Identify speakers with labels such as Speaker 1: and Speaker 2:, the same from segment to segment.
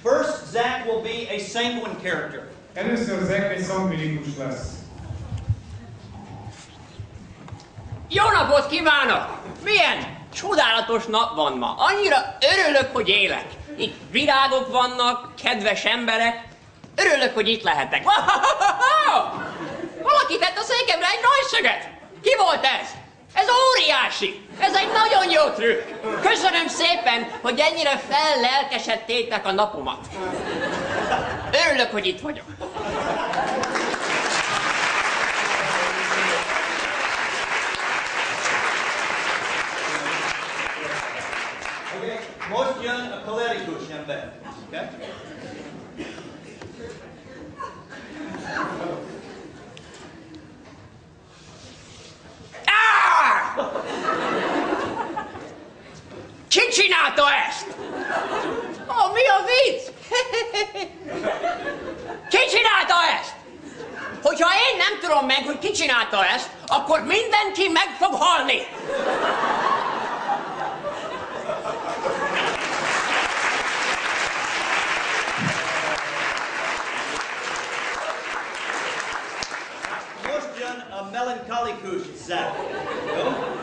Speaker 1: First, Zach will be a sanguine character.
Speaker 2: Először Zach egy szangvinikus lesz.
Speaker 3: Jó napot kívánok! Milyen csodálatos nap van ma. Annyira örülök, hogy élek. Itt virágok vannak, kedves emberek. Örülök, hogy itt lehetek. Valaki tett a székemre egy rajszöget. Ki volt ez? Ez óriási. Ez egy nagyon jó trükk. Köszönöm szépen, hogy ennyire fellelkesedtétek a napomat. Örülök, hogy itt vagyok.
Speaker 1: Okay. Most jön a kolerikus ember. Okay?
Speaker 3: Ki csinálta ezt? Ó, mi a vicc? Ki csinálta ezt? Hogyha én nem tudom meg, hogy ki csinálta ezt, akkor mindenki meg fog halni.
Speaker 1: Most jön a melancholikus Zach. Jó?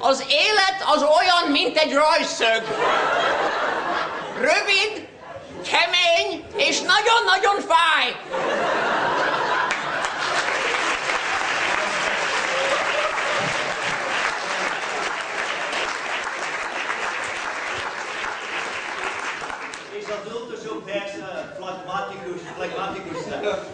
Speaker 3: Az élet az olyan, mint egy rajszög. Rövid, kemény és nagyon-nagyon fáj.
Speaker 1: És az utolsó persze, flagmatikus Zach.